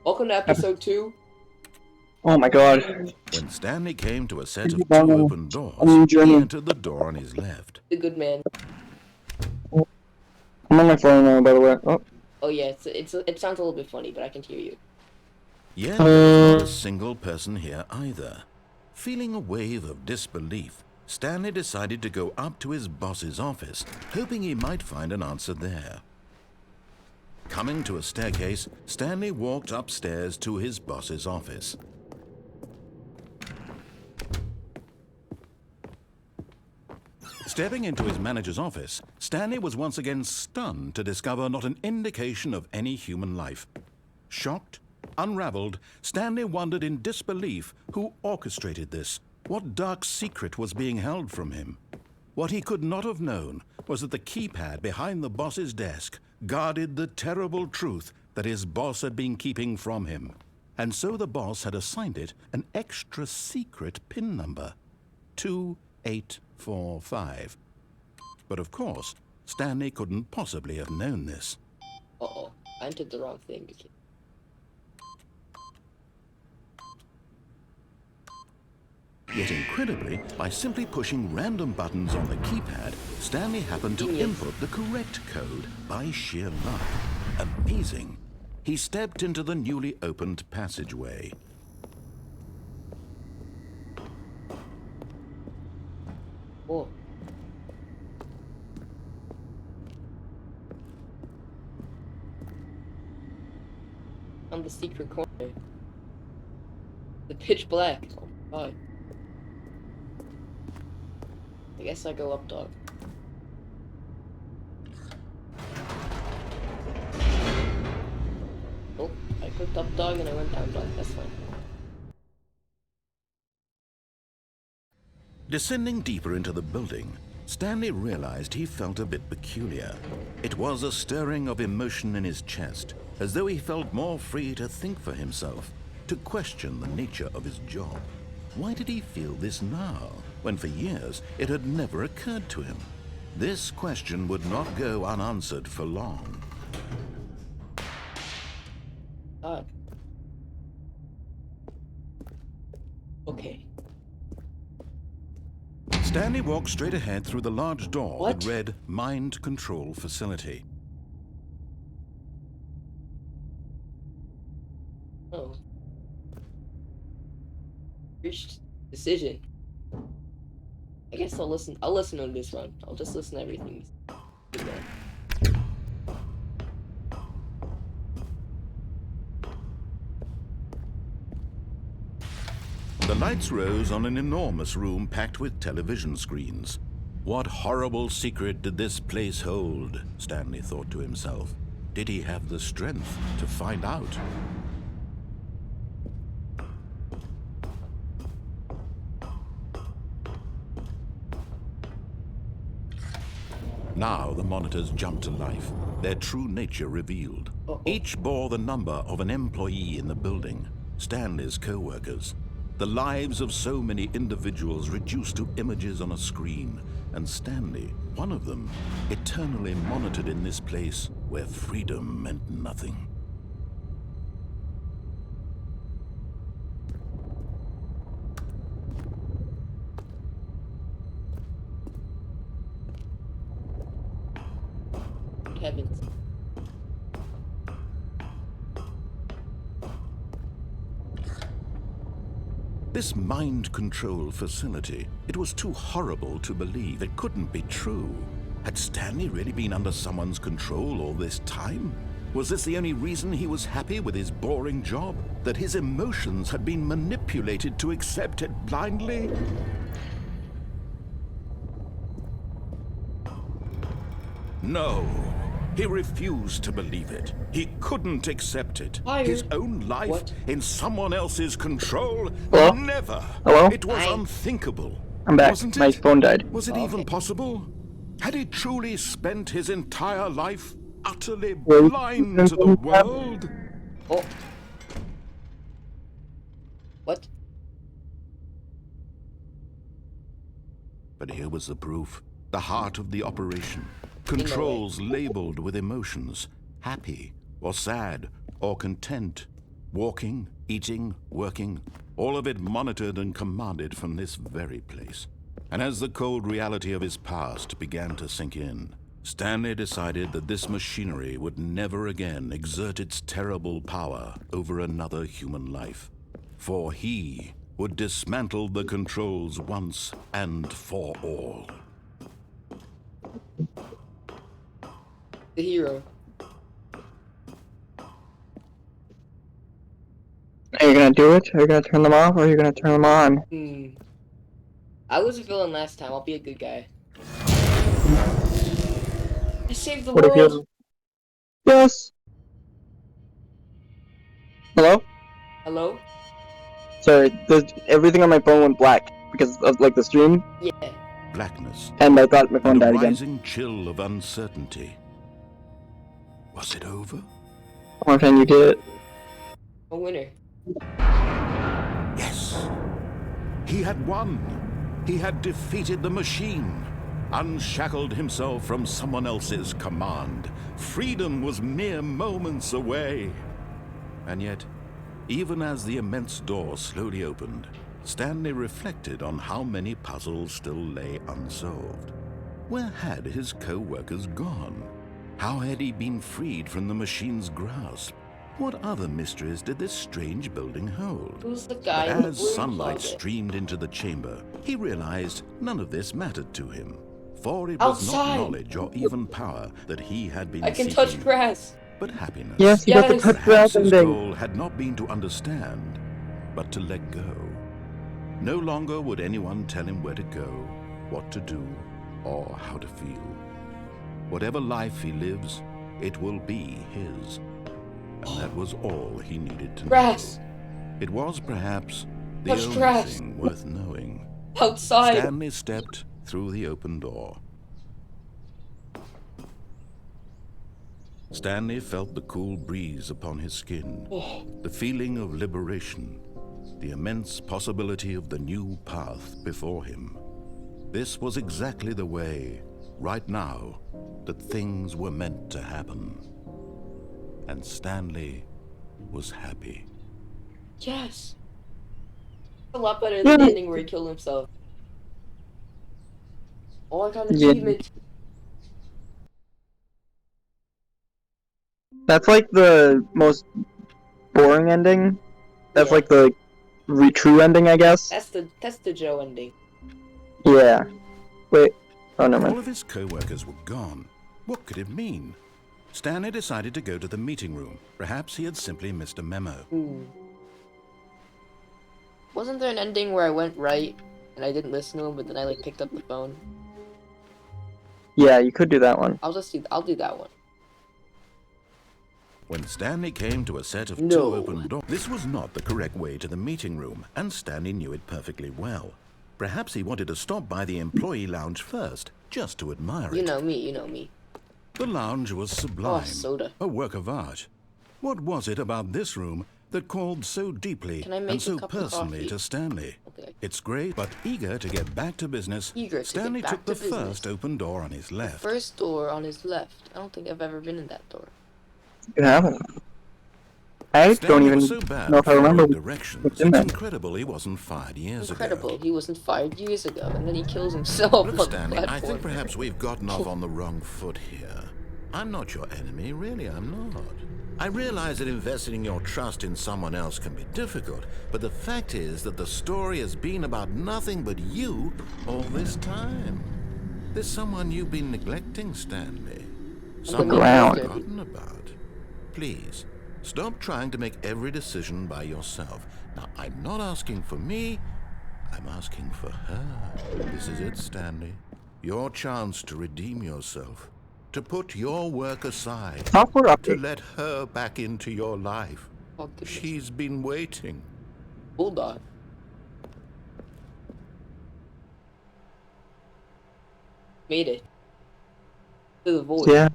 Welcome to episode 2. Oh my god. When Stanley came to a set of I'm two in open doors, he German. entered the door on his left. The good man. I'm on my phone now, by the way. Oh. Oh yeah, it sounds a little bit funny, but I can hear you. Yet there was not a single person here either. Feeling a wave of disbelief, Stanley decided to go up to his boss's office, hoping he might find an answer there. Coming to a staircase, Stanley walked upstairs to his boss's office. Stepping into his manager's office, Stanley was once again stunned to discover not an indication of any human life. Shocked, unraveled, Stanley wondered in disbelief who orchestrated this, what dark secret was being held from him. What he could not have known was that the keypad behind the boss's desk guarded the terrible truth that his boss had been keeping from him. And so the boss had assigned it an extra secret PIN number, 2845. But of course, Stanley couldn't possibly have known this. Uh-oh, I entered the wrong thing. Yet incredibly, by simply pushing random buttons on the keypad, Stanley happened to input the correct code by sheer luck. Amazing. He stepped into the newly opened passageway. Oh. On the secret corner. The pitch black. Oh my god. I guess I go up, dog. Oh, I clicked up, dog, and I went down, dog. That's fine. Descending deeper into the building, Stanley realized he felt a bit peculiar. It was a stirring of emotion in his chest, as though he felt more free to think for himself, to question the nature of his job. Why did he feel this now, when for years it had never occurred to him? This question would not go unanswered for long. Okay. Stanley walked straight ahead through the large door What? that read Mind Control Facility. Oh. Reached decision. I guess I'll listen on this one. I'll just listen to everything. Good man. The lights rose on an enormous room packed with television screens. What horrible secret did this place hold? Stanley thought to himself. Did he have the strength to find out? Now the monitors jumped to life, their true nature revealed. Each bore the number of an employee in the building, Stanley's co-workers. The lives of so many individuals reduced to images on a screen, and Stanley, one of them, eternally monitored in this place where freedom meant nothing. Heavens. This mind control facility, it was too horrible to believe. It couldn't be true. Had Stanley really been under someone's control all this time? Was this the only reason he was happy with his boring job? That his emotions had been manipulated to accept it blindly? No. He refused to believe it. He couldn't accept it. Fired. His own life What? in someone else's control? Hello? Never. Hello? It was Hi. unthinkable. I'm back. Wasn't My it? phone died. Was it Oh, even okay. possible? Had he truly spent his entire life utterly Well, blind to the world? Oh. What? But here was the proof. The heart of the operation. Controls labeled with emotions. Happy or sad or content. Walking, eating, working, all of it monitored and commanded from this very place. And as the cold reality of his past began to sink in, Stanley decided that this machinery would never again exert its terrible power over another human life. For he would dismantle the controls once and for all. The hero. Are you gonna do it? Are you gonna turn them off, or are you gonna turn them on? I was a villain last time. I'll be a good guy. I saved the What if world. you? Yes. Hello? Hello? Sorry, everything on my phone went black because of like the stream, Yeah. Blackness and I thought my phone and a died again. rising chill of uncertainty. Was it over? Martin, you did it. A winner. Yes. He had won. He had defeated the machine, unshackled himself from someone else's command. Freedom was mere moments away. And yet, even as the immense door slowly opened, Stanley reflected on how many puzzles still lay unsolved. Where had his co-workers gone? How had he been freed from the machine's grasp? What other mysteries did this strange building hold? Who's the guy But in the as broom sunlight closet? streamed into the chamber, he realized none of this mattered to him. For it was Outside! not knowledge or even power that he had been I can seeking, touch grass. but happiness. Yes, you got the Yes. touch Perhaps grass his ending. goal had not been to understand, but to let go. No longer would anyone tell him where to go, what to do, or how to feel. Whatever life he lives, it will be his. And that was all he needed to know. Grass. It was perhaps the Touch only grass. thing worth knowing. Outside. Stanley stepped through the open door. Stanley felt the cool breeze upon his skin, the feeling of liberation, the immense possibility of the new path before him. This was exactly the way, right now, that things were meant to happen. And Stanley was happy. Yes. A lot better than the Yeah. ending where he killed himself. Oh, I got an Yeah. achievement. That's like the most boring ending. That's Yeah. like the true ending, I guess. That's the Joe ending. Yeah. Wait. Oh, no, All man. of his co-workers were gone. What could it mean? Stanley decided to go to the meeting room. Perhaps he had simply missed a memo. Wasn't there an ending where I went right and I didn't listen to him, but then I like picked up the phone? Yeah, you could do that one. I'll do that one. When Stanley came to a set of No. two open doors, this was not the correct way to the meeting room, and Stanley knew it perfectly well. Perhaps he wanted to stop by the employee lounge first, just to admire You it. know me. The lounge was sublime, soda. a work of art. What was it about this room that called so deeply Can I make and a so cup of personally coffee? to Stanley? Okay. It's great, but eager to get back to business, Eager to Stanley get back took the to business. first open door on his left. First door on his left. I don't think I've ever been in that door. You haven't. I don't Stanley even was so bad know at if I remember following directions. what's in It's there. incredible he wasn't fired years Incredible. ago. He wasn't fired years ago, and then he kills himself Look, on the Stanley, I think platform. perhaps we've gotten off on the wrong foot here. I'm not your enemy, really, I'm not. I realize that investing your trust in someone else can be difficult, but the fact is that the story has been about nothing but you all this time. There's someone you've been neglecting, Stanley. Someone ground. you've forgotten about. Please, stop trying to make every decision by yourself. Now, I'm not asking for me, I'm asking for her. This is it, Stanley. Your chance to redeem yourself. To put your work aside. Software To update. let her back into your life. Oh, goodness. She's been waiting. Bulldog. Made it. To the void. Yeah.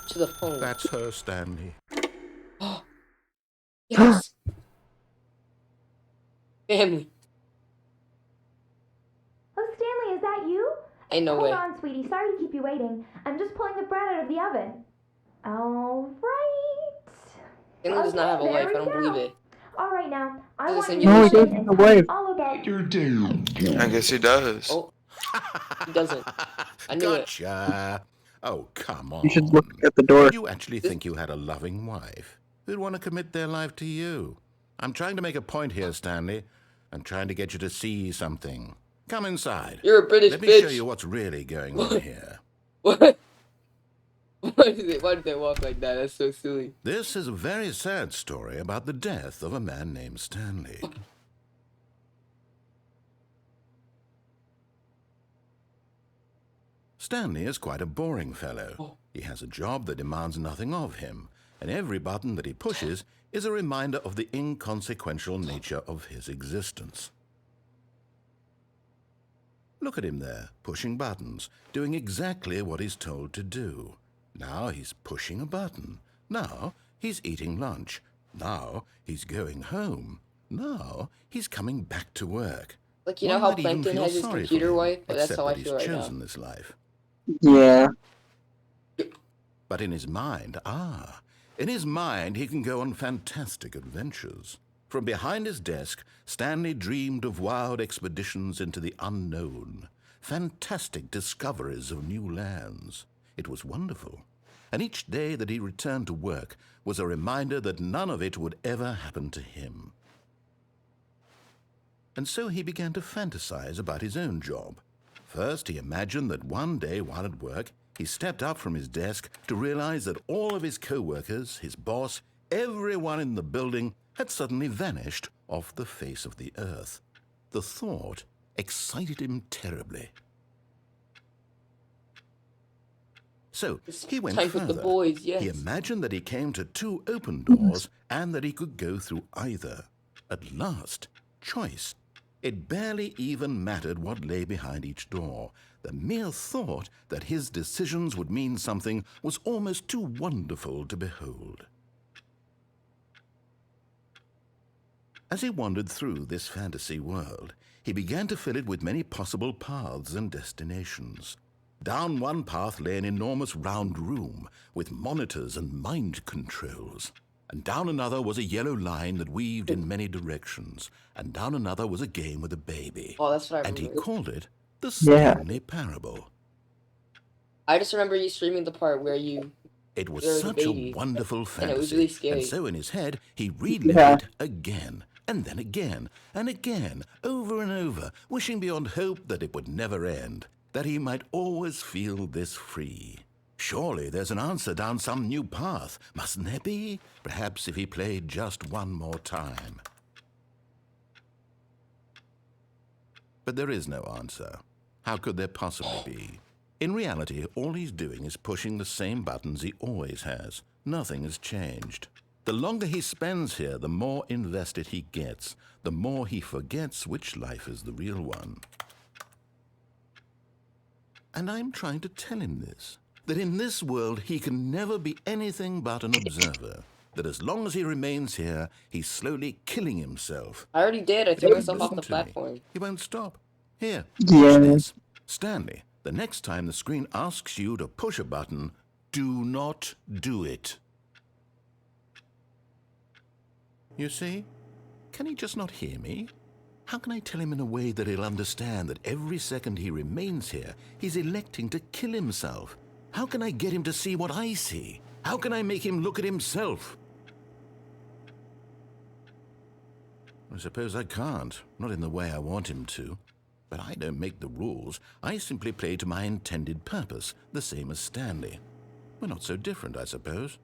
To the phone. That's her, Stanley. Yes. Family. Oh, Stanley, is that you? Ain't no Hold way. on, sweetie. Sorry to keep you waiting. I'm just pulling the bread out of the oven. Alright. Stanley does not have a Okay, there wife. I don't we believe go. it. Alright now, I It's a want you to No, he go in simulation. doesn't and have a tell me wife. all about I guess he does. Oh, he doesn't. I knew it. Gotcha. Oh, come You should look on. at the door. Did you actually think you had a loving wife who'd want to commit their life to you? I'm trying to make a point here, Stanley. I'm trying to get you to see something. Come inside. You're a British Let me bitch. show you what's really going on here. What? Why did they walk like that? That's so silly. This is a very sad story about the death of a man named Stanley. Stanley is quite a boring fellow. He has a job that demands nothing of him, and every button that he pushes is a reminder of the inconsequential nature of his existence. Look at him there, pushing buttons, doing exactly what he's told to do. Now he's pushing a button. Now he's eating lunch. Now he's going home. Now he's coming back to work. Like, you know One how might even Plankton feel has his sorry for computer him, wife? But that's except how I that feel he's right now. chosen this life. Yeah. But in his mind, in his mind he can go on fantastic adventures. From behind his desk, Stanley dreamed of wild expeditions into the unknown, fantastic discoveries of new lands. It was wonderful. And each day that he returned to work was a reminder that none of it would ever happen to him. And so he began to fantasize about his own job. First, he imagined that one day while at work, he stepped up from his desk to realize that all of his co-workers, his boss, everyone in the building had suddenly vanished off the face of the earth. The thought excited him terribly. So he went time with further. the boys, yes. He imagined that he came to 2 open doors and that he could go through either. At last, choice. It barely even mattered what lay behind each door. The mere thought that his decisions would mean something was almost too wonderful to behold. As he wandered through this fantasy world, he began to fill it with many possible paths and destinations. Down one path lay an enormous round room with monitors and mind controls. And down another was a yellow line that weaved in many directions. And down another was a game with a baby. Oh, that's what I And he remember. called it the Yeah. Stanley Parable. I just remember you streaming the part where you... It was There was a such a baby, wonderful and fantasy. it was really scary. And so in his head, he relived Yeah. it again, and then again, and again, over and over, wishing beyond hope that it would never end, that he might always feel this free. Surely there's an answer down some new path, mustn't there be? Perhaps if he played just one more time. But there is no answer. How could there possibly be? In reality, all he's doing is pushing the same buttons he always has. Nothing has changed. The longer he spends here, the more invested he gets, the more he forgets which life is the real one. And I'm trying to tell him this, that in this world he can never be anything but an observer, that as long as he remains here, he's slowly killing himself. I already did. I threw myself off Listen the to me. platform. He won't stop. Here, Yeah. watch this. Stanley, the next time the screen asks you to push a button, do not do it. You see? Can he just not hear me? How can I tell him in a way that he'll understand that every second he remains here, he's electing to kill himself? How can I get him to see what I see? How can I make him look at himself? I suppose I can't, not in the way I want him to. But I don't make the rules. I simply play to my intended purpose, the same as Stanley. We're not so different, I suppose.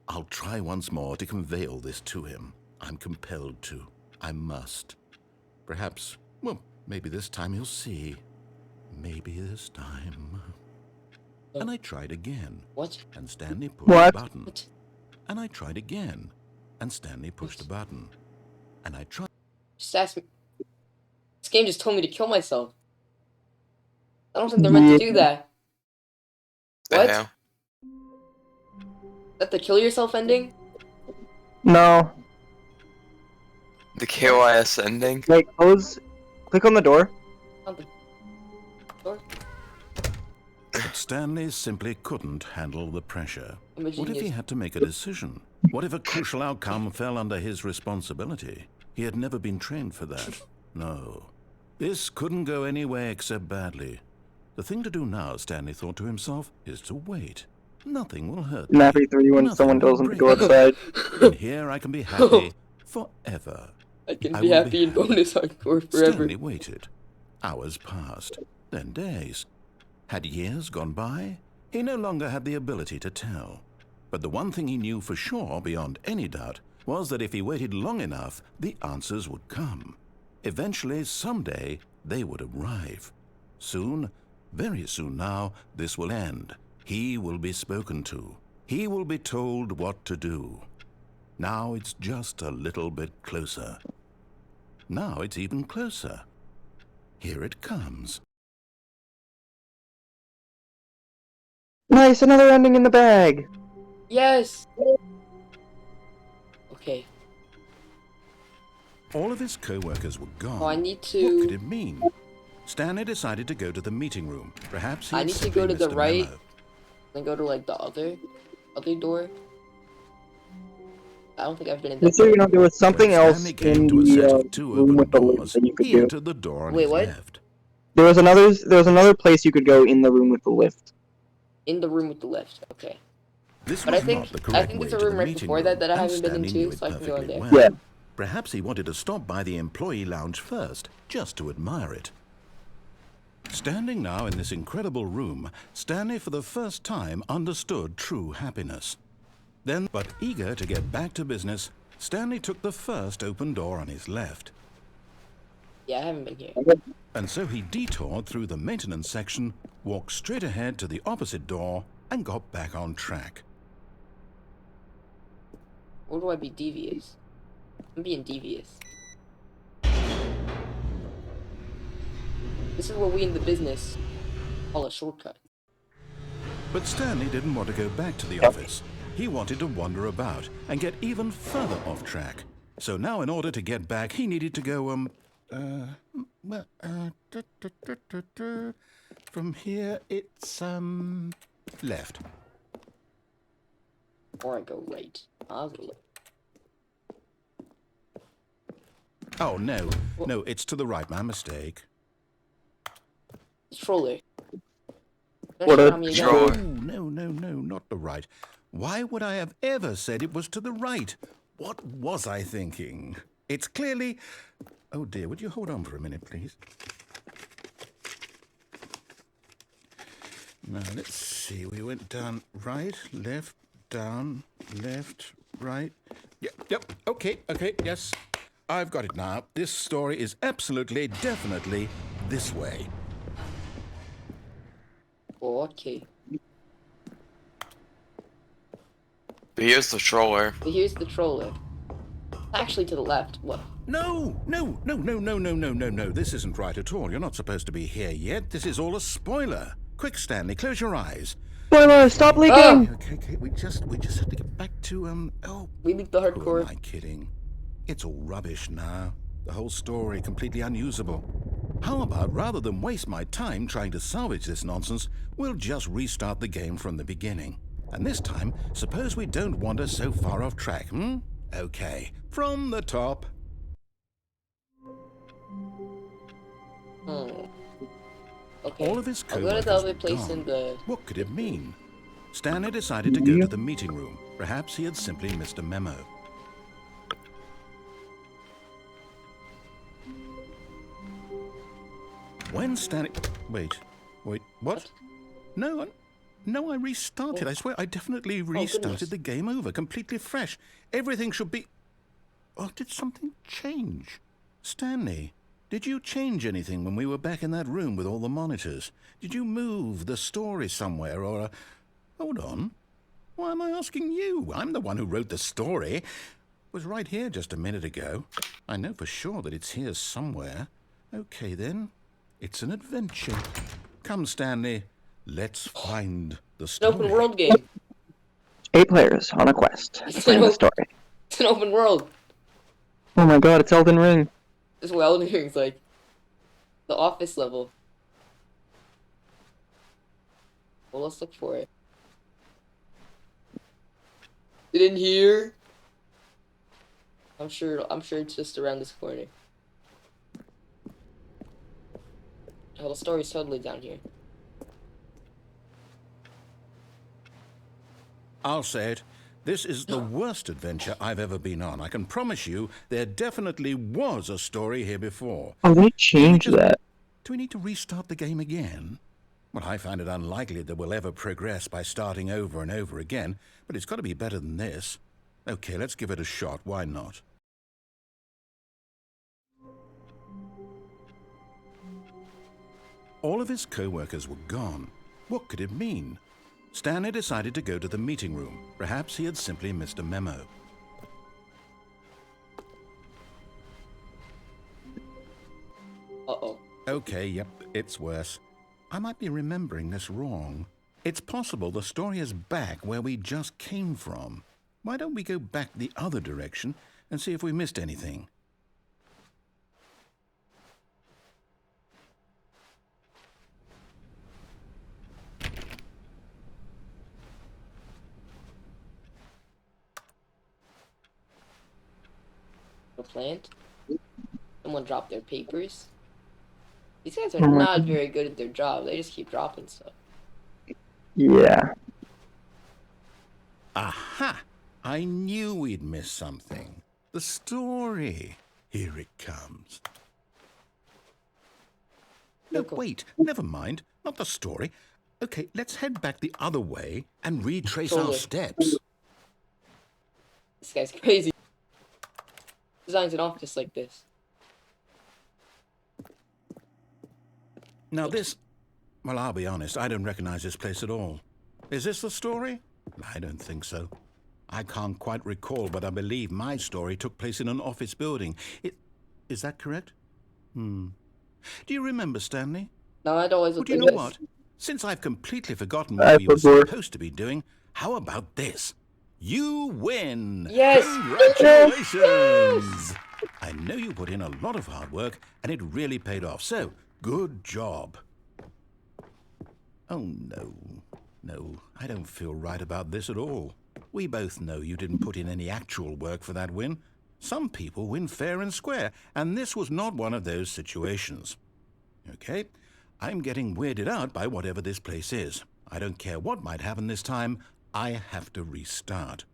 I'll try once more to convey all this to him. I'm compelled to. I must. Perhaps, well, maybe this time he'll see. Maybe this time. And I tried again. What? And Stanley pushed What? a button. What? And I tried again. And Stanley pushed a button. And I tried. Just ask me. This game just told me to kill myself. I don't think they're meant to do that. What? Damn. That the kill yourself ending? No. The KOIS ending. Like, click on the door. On the door? But Stanley simply couldn't handle the pressure. I'm a What if he genius. had to make a decision? What if a crucial outcome fell under his responsibility? He had never been trained for that. No. This couldn't go any way except badly. The thing to do now, Stanley thought to himself, is to wait. Nothing will hurt me. Nappy 3 when Nothing someone will tells him to break go me. outside. And here I can be happy forever. I can I be will happy be in bonus hardcore forever. Stanley waited. Hours passed, then days. Had years gone by? He no longer had the ability to tell. But the one thing he knew for sure, beyond any doubt, was that if he waited long enough, the answers would come. Eventually, someday, they would arrive. Soon, very soon now, this will end. He will be spoken to. He will be told what to do. Now it's just a little bit closer. Now it's even closer. Here it comes. Nice, another ending in the bag. Yes! Okay. All of his co-workers were gone. Oh, I need What could to... it mean? Stanley decided to go to the meeting room. Perhaps he I had need to simply go to the missed a right. memo. Then go to, like, the other door. I don't think I've been in Just that so you door. know, there was something When else Stanley came in to a set the of two room open with the lift doors, that you could he do. entered the door on Wait, his what? left. There was another place you could go in the room with the lift. In the room with the lift. Okay. This But was I think not the correct there's way a to the room right meeting before that room, I and haven't been Stanley knew into, it so I can go in perfectly there. well. Yeah. Perhaps he wanted to stop by the employee lounge first, just to admire it. Standing now in this incredible room, Stanley for the first time understood true happiness. Then, but eager to get back to business, Stanley took the first open door on his left. Yeah, I haven't been here. And so he detoured through the maintenance section, walked straight ahead to the opposite door, and got back on track. Or do I be devious? I'm being devious. This is what we in the business call a shortcut. But Stanley didn't want to go back to the office. He wanted to wander about and get even further off track. So now in order to get back, he needed to go, from here it's, left. Or I go right. I'll go left. Oh, no. No, it's to the right. My mistake. Troller. What a troll. No, not the right. Why would I have ever said it was to the right? What was I thinking? It's clearly... Oh dear, would you hold on for a minute, please? Now, let's see. We went down right, left, down, left, right. Yep, okay, yes. I've got it now. This story is absolutely, definitely this way. Okay. But here's the troller. So here's the troller. Actually to the left. What? No. This isn't right at all. You're not supposed to be here yet. This is all a spoiler. Quick, Stanley, close your eyes. Spoiler! Stop leaking! Ah! Okay. We just have to get back to, We leaked the who am hardcore. I kidding? It's all rubbish now. The whole story completely unusable. How about, rather than waste my time trying to salvage this nonsense, we'll just restart the game from the beginning. And this time, suppose we don't wander so far off track, Okay, from the top. Okay. All of his I'll go to co-workers the other were place gone. in the... What could it mean? Stanley decided to go to the meeting room. Perhaps he had simply missed a memo. When Stanley... Wait, what? No, I restarted. I swear, I definitely restarted goodness. the game over, completely fresh. Everything should be... Oh, did something change? Stanley, did you change anything when we were back in that room with all the monitors? Did you move the story somewhere, or... Hold on. Why am I asking you? I'm the one who wrote the story. It was right here just a minute ago. I know for sure that it's here somewhere. Okay, then. It's an adventure. Come, Stanley. Let's find the An story. open world game. 8 players on a quest to It's find an the op- story. It's an open world. Oh my god, it's Elden Ring. This is what Elden Ring's like. The office level. Well, let's look for it. It in here? I'm sure it's just around this corner. Oh, the story's totally down here. I'll say it. This is the worst adventure I've ever been on. I can promise you there definitely was a story here before. Oh, they changed that. Do we need to restart the game again? Well, I find it unlikely that we'll ever progress by starting over and over again, but it's got to be better than this. Okay, let's give it a shot. Why not? All of his co-workers were gone. What could it mean? Stanley decided to go to the meeting room. Perhaps he had simply missed a memo. Uh-oh. Okay, yep, it's worse. I might be remembering this wrong. It's possible the story is back where we just came from. Why don't we go back the other direction and see if we missed anything? A plant? Someone dropped their papers? These guys are Oh my not goodness. very good at their job. They just keep dropping stuff. Yeah. Aha! I knew we'd missed something. The story. Here it comes. No, Look, wait, never mind. Not the story. Okay, let's head back the other way and retrace our Totally. steps. This guy's crazy. Designs an office like this. Now this... Well, I'll be honest, I don't recognize this place at all. Is this the story? I don't think so. I can't quite recall, but I believe my story took place in an office building. Is that correct? Do you remember, Stanley? No, I'd always Well, look do you like know this. what? Since I've completely forgotten I what we were forgot. supposed to be doing, how about this? You win! Yes! Congratulations! I know you put in a lot of hard work, and it really paid off, so good job. Oh, no. No, I don't feel right about this at all. We both know you didn't put in any actual work for that win. Some people win fair and square, and this was not one of those situations. Okay, I'm getting weirded out by whatever this place is. I don't care what might happen this time. I have to restart.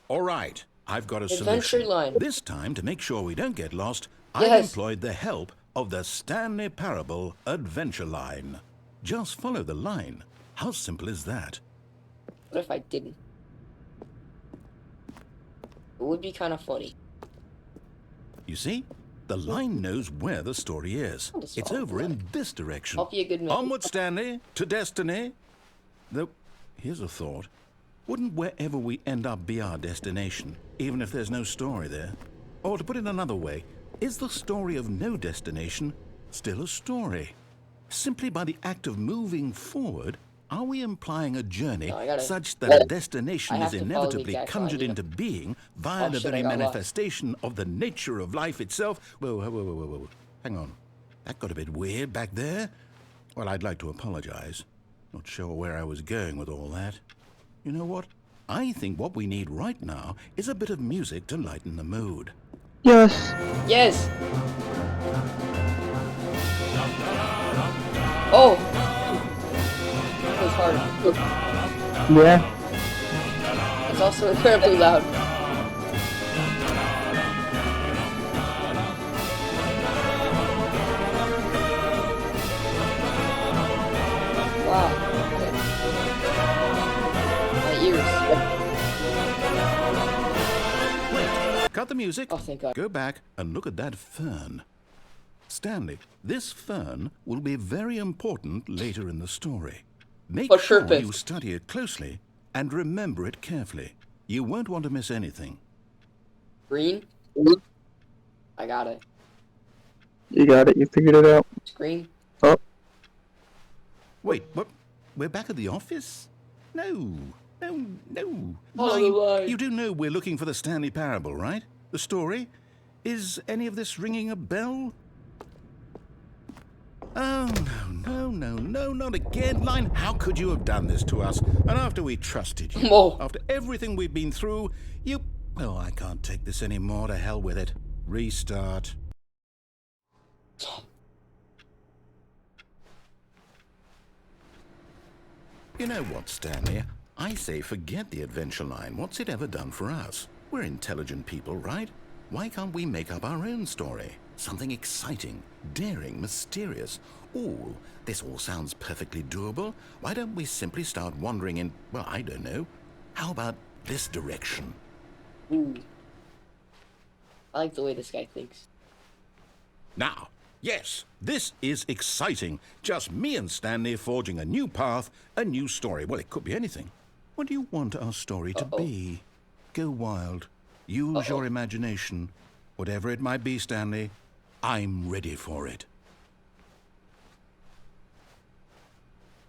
All right, I've got a Adventure solution. line. This time, to make sure we don't get lost, I've Yes. employed the help of the Stanley Parable Adventure Line. Just follow the line. How simple is that? What if I didn't? It would be kind of funny. You see? The line knows where the story is. I'll just It's follow over the in this direction. I'll be a good man. Onward, Stanley, to destiny. Though, here's a thought. Wouldn't wherever we end up be our destination, even if there's no story there? Or to put it another way, is the story of no destination still a story? Simply by the act of moving forward, are we implying a journey No, I gotta- such that a destination I have is to follow the inevitably exact conjured line, yeah. into being via Oh, the shit, I very got lost. manifestation of the nature of life itself? Whoa. Hang on. That got a bit weird back there. Well, I'd like to apologize. Not sure where I was going with all that. You know what? I think what we need right now is a bit of music to lighten the mood. Yes. Yes! Oh! That was hard. Yeah. It's also incredibly loud. Wow. My ears. Wait, cut the music. Oh, thank God. Go back and look at that fern. Stanley, this fern will be very important later in the story. Make For sure purpose. you study it closely and remember it carefully. You won't want to miss anything. Green? I got it. You got it. You figured it out. It's green. Oh. Wait, what? We're back at the office? No. Follow the line. You do know we're looking for the Stanley Parable, right? The story? Is any of this ringing a bell? Oh, no, not again, Line. How could you have done this to us? And after we trusted you, Oh. after everything we've been through, you... Oh, I can't take this anymore. To hell with it. Restart. You know what, Stanley? I say forget the Adventure Line. What's it ever done for us? We're intelligent people, right? Why can't we make up our own story? Something exciting, daring, mysterious. Ooh, this all sounds perfectly doable. Why don't we simply start wandering in, well, I don't know. How about this direction? Ooh. I like the way this guy thinks. Now, yes, this is exciting. Just me and Stanley forging a new path, a new story. Well, it could be anything. What do you want our story to be? Go wild. Use your imagination. Whatever it might be, Stanley, I'm ready for it.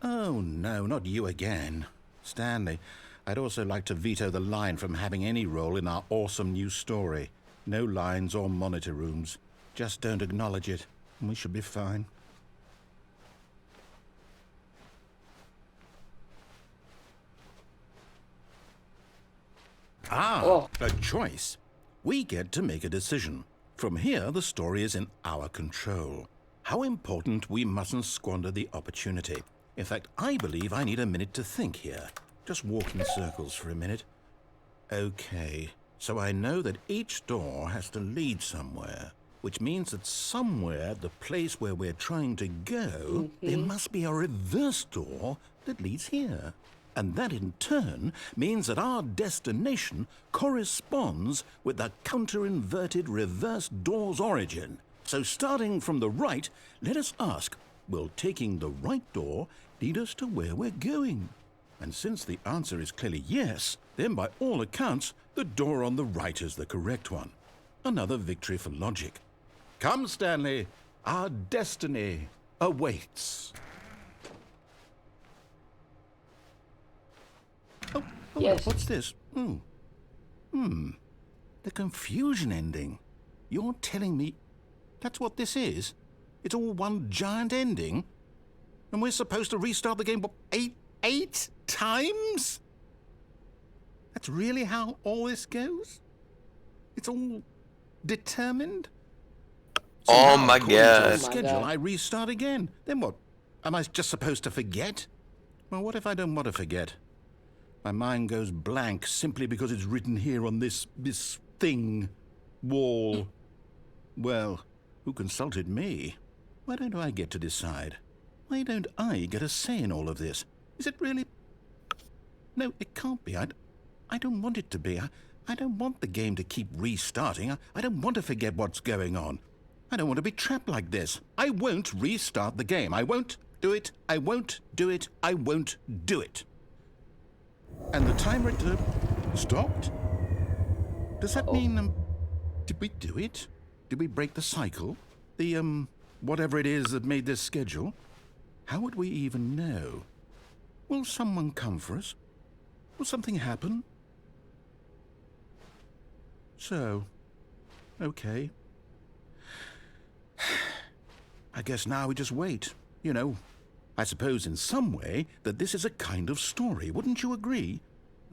Oh, no, not you again. Stanley, I'd also like to veto the line from having any role in our awesome new story. No lines or monitor rooms. Just don't acknowledge it, and we should be fine. Ah, a choice. We get to make a decision. From here, the story is in our control. How important we mustn't squander the opportunity. In fact, I believe I need a minute to think here. Just walk in circles for a minute. Okay, so I know that each door has to lead somewhere, which means that somewhere, the place where we're trying to go, there must be a reverse door that leads here. And that in turn means that our destination corresponds with the counter-inverted reverse door's origin. So starting from the right, let us ask, will taking the right door lead us to where we're going? And since the answer is clearly yes, then by all accounts, the door on the right is the correct one. Another victory for logic. Come, Stanley, our destiny awaits. Oh, Yes. What's this? The confusion ending. You're telling me that's what this is? It's all one giant ending? And we're supposed to restart the game, what, eight times? That's really how all this goes? It's all determined? So Oh now, my according to the God. Oh my schedule, God. I restart again. Then what? Am I just supposed to forget? Well, what if I don't want to forget? My mind goes blank simply because it's written here on this thing, wall. Well, who consulted me? Why don't I get to decide? Why don't I get a say in all of this? Is it really? No, it can't be. I don't want it to be. I don't want the game to keep restarting. I don't want to forget what's going on. I don't want to be trapped like this. I won't restart the game. I won't do it. I won't do it. I won't do it. And the timer stopped? Does that mean, did we do it? Did we break the cycle? The, whatever it is that made this schedule? How would we even know? Will someone come for us? Will something happen? So, okay. I guess now we just wait, you know. I suppose in some way that this is a kind of story, wouldn't you agree?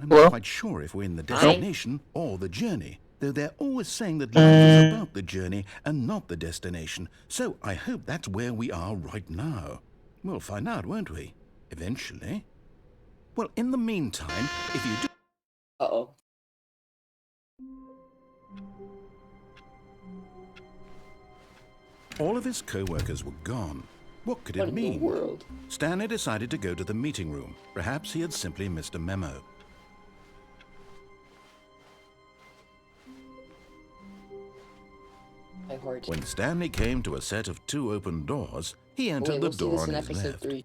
I'm not quite sure if we're in the destination or the journey, though they're always saying that life is about the journey and not the destination. So I hope that's where we are right now. We'll find out, won't we? Eventually. Well, in the meantime, if you do... Uh-oh. All of his co-workers were gone. What could What it in the mean? world? Stanley decided to go to the meeting room. Perhaps he had simply missed a memo. My heart. When Stanley came to a set of 2 open doors, he entered Wait, the we'll see door this on in his episode left. 3.